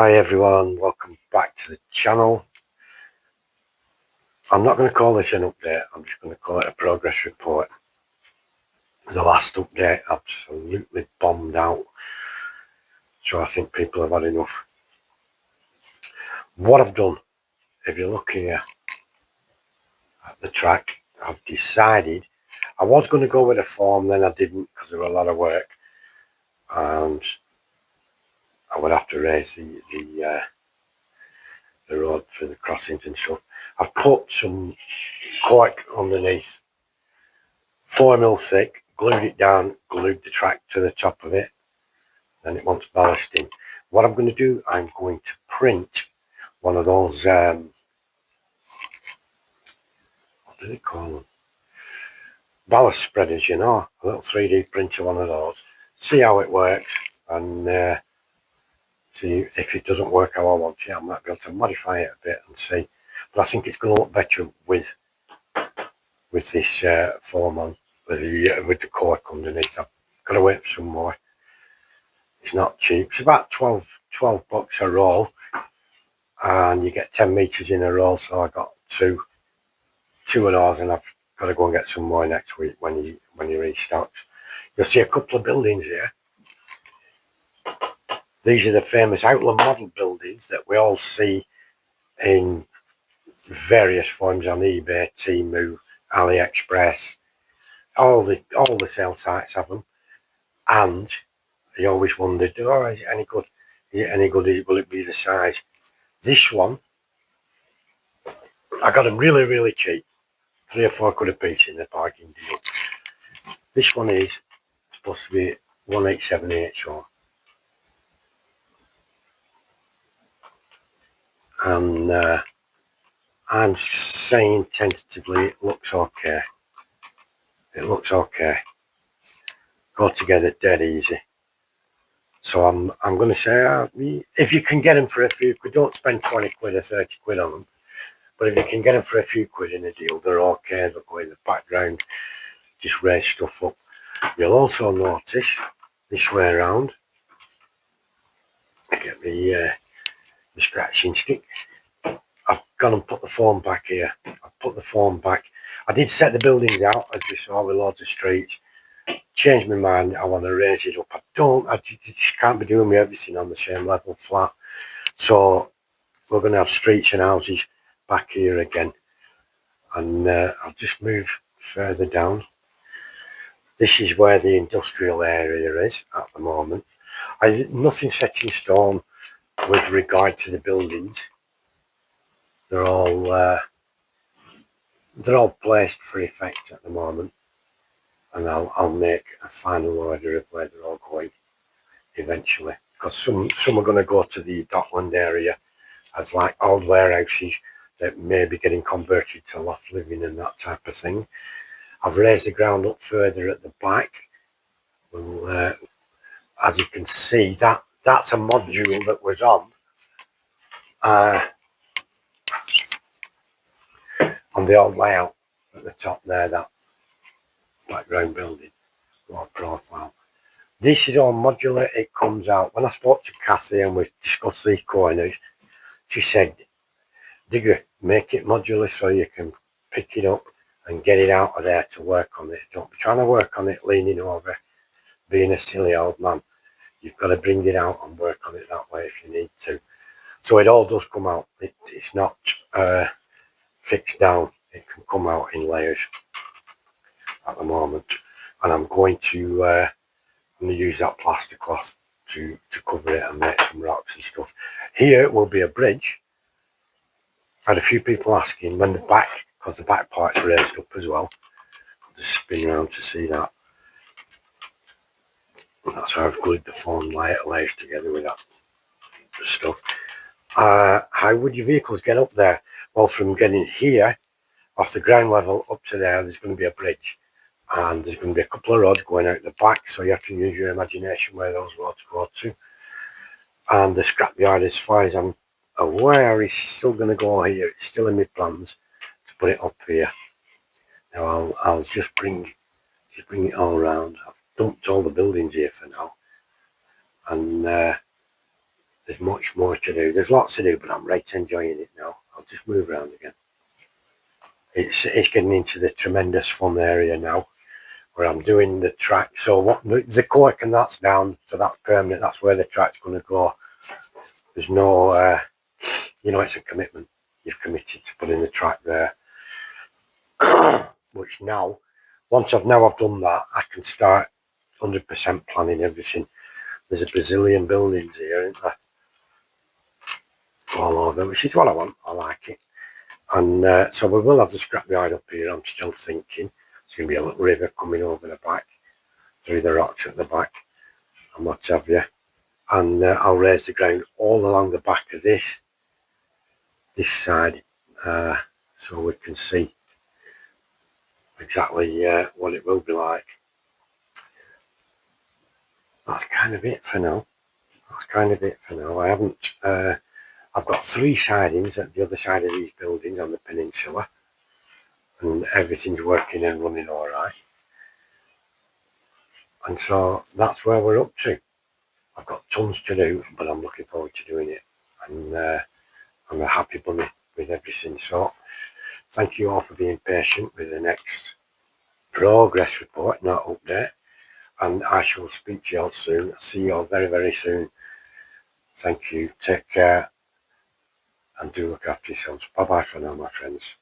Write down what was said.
Hi everyone, welcome back to the channel. I'm not going to call this an update, I'm just going to call it a progress report. The last update absolutely bombed out, so I think people have had enough. What I've done, if you look here at the track, I've decided I was going to go with a form, then I didn't because there were a lot of work and I would have to raise the road for the crossings and stuff. I've put some cork underneath, 4mm thick, glued it down, glued the track to the top of it, and it wants ballasting. What I'm going to do, I'm going to print one of those, what do they call them? Ballast spreaders, you know, a little 3D printer, one of those. See how it works, and see if it doesn't work how I want it. I might be able to modify it a bit and see. But I think it's going to look better with this form on, with the cork underneath. I've got to wait for some more. It's not cheap. It's about 12 bucks a roll, and you get 10 meters in a roll. So I got two of those, and I've got to go and get some more next week when he restocks. You'll see a couple of buildings here. These are the famous Outland model buildings that we all see in various forms on eBay, Temu, AliExpress. All the sale sites have them, and you always wondered, oh, is it any good? Is it any good? Will it be the size? This one, I got them really, really cheap. 3 or 4 quid a piece in a bargain deal. This one is supposed to be 187 HO. And I'm saying tentatively it looks okay. It looks okay. Go together dead easy. So I'm going to say, if you can get them for a few quid, don't spend 20 quid or 30 quid on them. But if you can get them for a few quid in a deal, they're okay. They'll go in the background, just raise stuff up. You'll also notice this way around, I get the scratching stick. I've gone and put the foam back here. I've put the foam back. I did set the buildings out, as we saw, with loads of streets. Changed my mind. I want to raise it up. I just can't be doing everything on the same level flat. So we're going to have streets and houses back here again. And I'll just move further down. This is where the industrial area is at the moment. Nothing set in stone with regard to the buildings. They're all placed for effect at the moment, and I'll make a final order of where they're all going eventually, because some are going to go to the Dockland area as like old warehouses that may be getting converted to loft living and that type of thing. I've raised the ground up further at the back. Well, as you can see, that's a module that was on the old layout at the top there, that background building, low profile. This is all modular. It comes out. When I spoke to Kathy and we discussed these corners, she said, Digger, make it modular so you can pick it up and get it out of there to work on it. Don't be trying to work on it leaning over, being a silly old man. You've got to bring it out and work on it that way if you need to. So it all does come out. It's not fixed down. It can come out in layers at the moment. And I'm going to use that plaster cloth to cover it and make some rocks and stuff. Here will be a bridge. I had a few people asking when the back, because the back part's raised up as well. I'll just spin around to see that. And that's how I've glued the foam layers together with that stuff. How would your vehicles get up there? Well, from getting here off the ground level up to there's going to be a bridge, and there's going to be a couple of roads going out the back, so you have to use your imagination where those roads go to. And the scrapyard, as far as I'm aware, is still going to go here. It's still in my plans to put it up here. Now I'll just bring it all around. I've dumped all the buildings here for now, and there's much more to do. There's lots to do, but I'm right enjoying it now. I'll just move around again. It's getting into the tremendous fun area now, where I'm doing the track. So what the cork and that's down, so that's permanent. That's where the track's going to go. There's no, you know, it's a commitment. You've committed to putting the track there. Which now, once I've done that, I can start 100% planning everything. There's a bazillion buildings here, isn't there? All over, which is what I want. I like it. And so we will have the scrapyard up here. I'm still thinking there's going to be a little river coming over the back, through the rocks at the back, and what have you. And I'll raise the ground all along the back of this side, so we can see exactly what it will be like. That's kind of it for now. I haven't. I've got 3 sidings at the other side of these buildings on the peninsula, and everything's working and running all right. And so that's where we're up to. I've got tons to do, but I'm looking forward to doing it. And I'm a happy bunny with everything. So thank you all for being patient with the next progress report, not update. And I shall speak to you all soon. See you all very, very soon. Thank you. Take care. And do look after yourselves. Bye-bye for now, my friends.